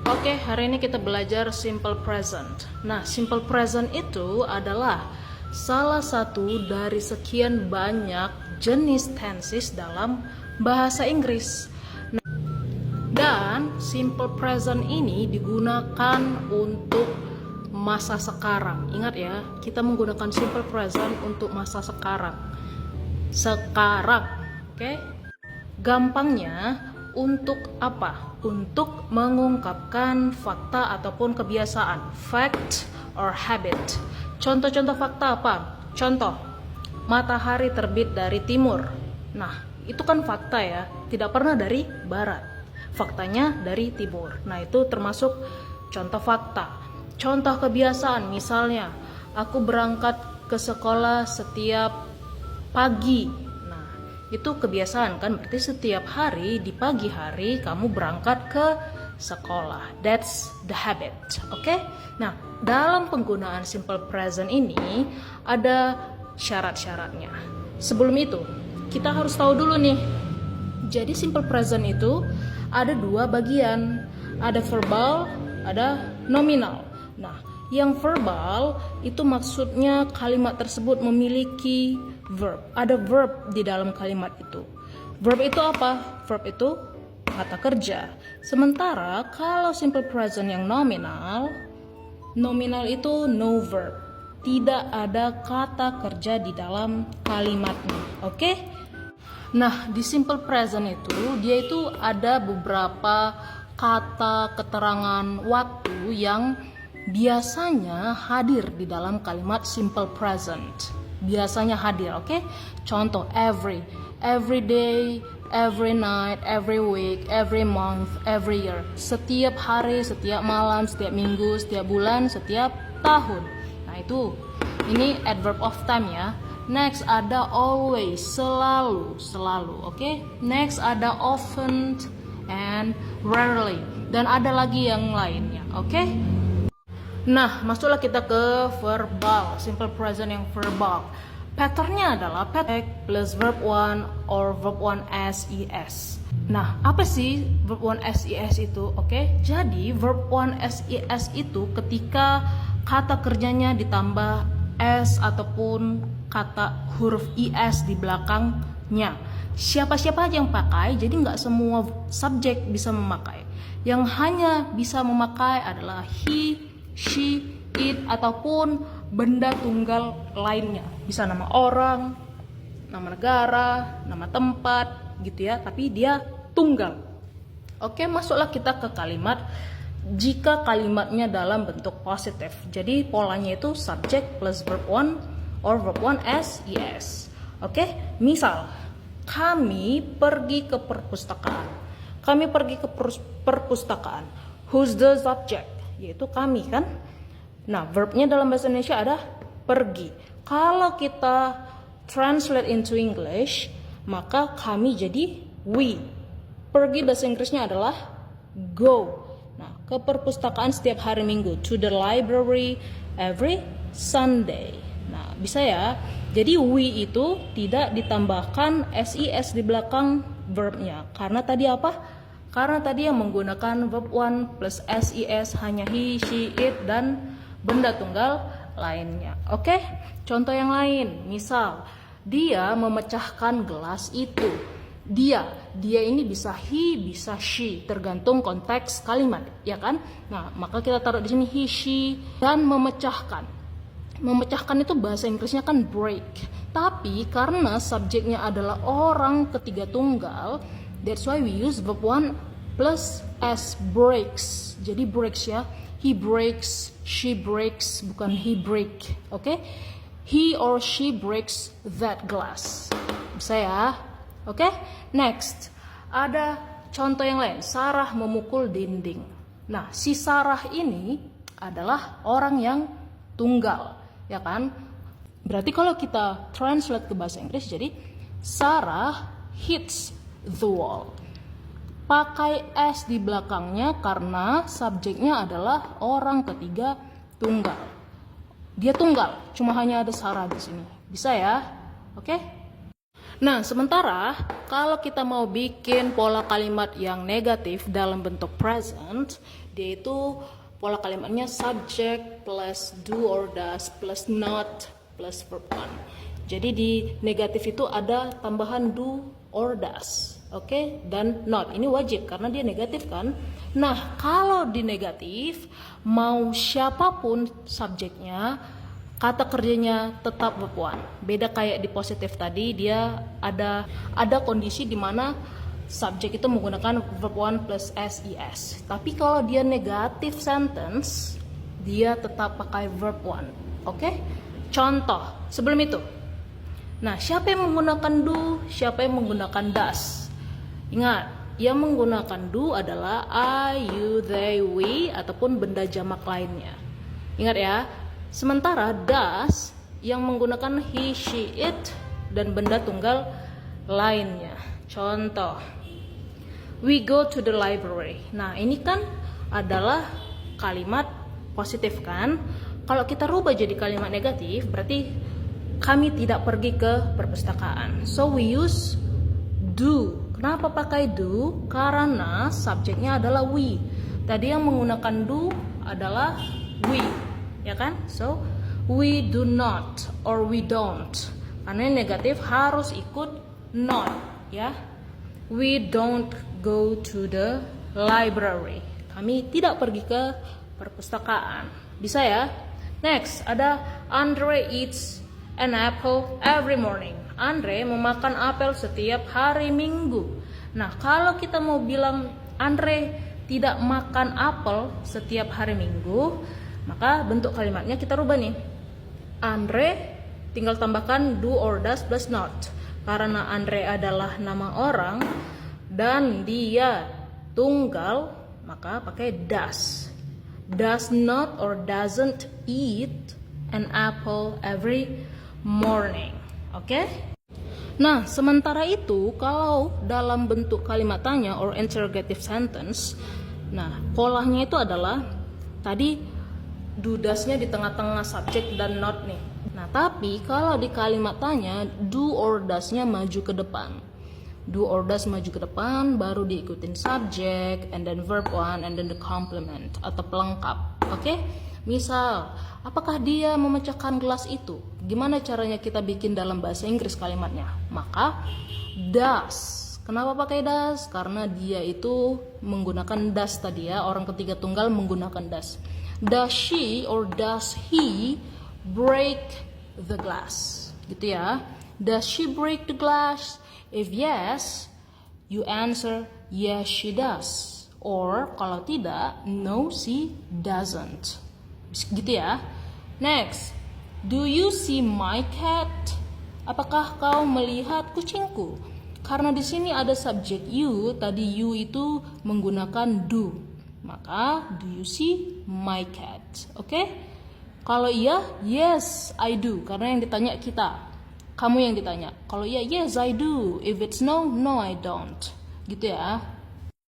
Oke, hari ini kita belajar simple present. Nah, simple present itu adalah salah satu dari sekian banyak jenis tenses dalam bahasa Inggris. Dan simple present ini digunakan untuk masa sekarang. Ingat ya, kita menggunakan simple present untuk masa sekarang. Sekarang, oke? Gampangnya untuk apa? Untuk mengungkapkan fakta ataupun kebiasaan, fact or habit. Contoh-contoh fakta apa? Contoh, matahari terbit dari timur. Nah, itu kan fakta ya, tidak pernah dari barat. Faktanya dari timur. Nah, itu termasuk contoh fakta. Contoh kebiasaan, misalnya, aku berangkat ke sekolah setiap pagi. Nah, itu kebiasaan kan, berarti setiap hari di pagi hari kamu berangkat ke sekolah. That's the habit. Oke? Nah, dalam penggunaan simple present ini ada syarat-syaratnya. Sebelum itu, kita harus tahu dulu nih. Jadi simple present itu ada dua bagian. Ada verbal, ada nominal. Nah, yang verbal itu maksudnya kalimat tersebut memiliki verb. Ada verb di dalam kalimat itu. Verb itu apa? Verb itu kata kerja. Sementara kalau simple present yang nominal itu no verb. Tidak ada kata kerja di dalam kalimatnya. Oke? Nah, di simple present itu dia itu ada beberapa kata keterangan waktu yang biasanya hadir di dalam kalimat simple present. Biasanya hadir, oke? Contoh, every day, every night, every week, every month, every year. Setiap hari, setiap malam, setiap minggu, setiap bulan, setiap tahun. Nah, itu ini adverb of time ya. Next ada always, selalu, oke? Next ada often and rarely. Dan ada lagi yang lainnya, oke? Nah, masuklah kita ke verbal, simple present yang verbal. Patternnya adalah pattern plus verb 1 or verb 1 SES. Nah, apa sih verb 1 SES itu? Oke, jadi verb 1 SES itu ketika kata kerjanya ditambah S ataupun kata huruf IS di belakangnya. Siapa-siapa aja yang pakai, jadi nggak semua subjek bisa memakai. Yang hanya bisa memakai adalah he, she, it, ataupun benda tunggal lainnya. Bisa nama orang, nama negara, nama tempat, gitu ya. Tapi dia tunggal. Oke, masuklah kita ke kalimat jika kalimatnya dalam bentuk positif. Jadi polanya itu subject plus verb 1 or verb 1 SES. Oke, misal kami pergi ke perpustakaan. Kami pergi ke perpustakaan. Who's the subject? Yaitu kami kan. Nah, verbnya dalam bahasa Indonesia ada pergi. Kalau kita translate into English, maka kami jadi we. Pergi bahasa Inggrisnya adalah go. Nah, ke perpustakaan setiap hari Minggu. To the library every Sunday. Nah, bisa ya. Jadi we itu tidak ditambahkan SES di belakang verbnya. Karena tadi apa? Karena tadi yang menggunakan verb 1 plus SES hanya he, she, it, dan benda tunggal lainnya. Oke? Contoh yang lain. Misal, dia memecahkan gelas itu. Dia ini bisa he, bisa she, tergantung konteks kalimat, ya kan? Nah, maka kita taruh di sini he, she, dan memecahkan. Memecahkan itu bahasa Inggrisnya kan break. Tapi karena subjeknya adalah orang ketiga tunggal, that's why we use verb 1 plus s, breaks. Jadi breaks ya. He breaks, she breaks, bukan he break. Oke? He or she breaks that glass. Bisa ya? Oke? Next. Ada contoh yang lain. Sarah memukul dinding. Nah, si Sarah ini adalah orang yang tunggal. Ya kan? Berarti kalau kita translate ke bahasa Inggris jadi Sarah hits the wall. Pakai S di belakangnya karena subjeknya adalah orang ketiga tunggal. Dia tunggal, cuma hanya ada Sarah di sini. Bisa ya? Oke? Nah, sementara kalau kita mau bikin pola kalimat yang negatif dalam bentuk present, dia itu pola kalimatnya subject plus do or does plus not plus verb one. Jadi di negatif itu ada tambahan do or does, oke? Dan not. Ini wajib karena dia negatif kan? Nah, kalau di negatif mau siapapun subjeknya, kata kerjanya tetap verb one. Beda kayak di positif tadi, dia ada kondisi di mana subjek itu menggunakan verb one plus ses. Tapi kalau dia negatif sentence, dia tetap pakai verb one. Oke? Contoh sebelum itu. Nah, siapa yang menggunakan do, siapa yang menggunakan does? Ingat, yang menggunakan do adalah I, you, they, we, ataupun benda jamak lainnya. Ingat ya, sementara does yang menggunakan he, she, it, dan benda tunggal lainnya. Contoh, we go to the library. Nah, ini kan adalah kalimat positif kan? Kalau kita rubah jadi kalimat negatif, berarti kami tidak pergi ke perpustakaan. So we use do. Kenapa pakai do? Karena subjeknya adalah we. Tadi yang menggunakan do adalah we, ya kan? So we do not or we don't. Karena yang negatif harus ikut not, ya. We don't go to the library. Kami tidak pergi ke perpustakaan. Bisa ya? Next, ada Andre eats an apple every morning. Andre memakan apel setiap hari Minggu. Nah, kalau kita mau bilang Andre tidak makan apel setiap hari Minggu, maka bentuk kalimatnya kita rubah nih. Andre tinggal tambahkan do or does plus not. Karena Andre adalah nama orang dan dia tunggal, maka pakai does. Does not or doesn't eat an apple every morning. Oke? Nah, sementara itu kalau dalam bentuk kalimat tanya or interrogative sentence, nah, polanya itu adalah tadi do does-nya di tengah-tengah subject dan not nih. Nah, tapi kalau di kalimat tanya do or does-nya maju ke depan. Do or does maju ke depan, baru diikutin subject and then verb one and then the complement atau pelengkap. Oke? Misal, apakah dia memecahkan gelas itu? Gimana caranya kita bikin dalam bahasa Inggris kalimatnya? Maka does. Kenapa pakai does? Karena dia itu menggunakan does tadi ya, orang ketiga tunggal menggunakan does. Does she or does he break the glass? Gitu ya. Does she break the glass? If yes, you answer yes she does. Or kalau tidak, no she doesn't. Gitu ya. Next, do you see my cat? Apakah kau melihat kucingku? Karena di sini ada subjek you, tadi you itu menggunakan do. Maka do you see my cat? Oke? Kalau iya, yes I do. Karena yang ditanya kita. Kamu yang ditanya. Kalau iya, yes I do. If it's no, no I don't. Gitu ya.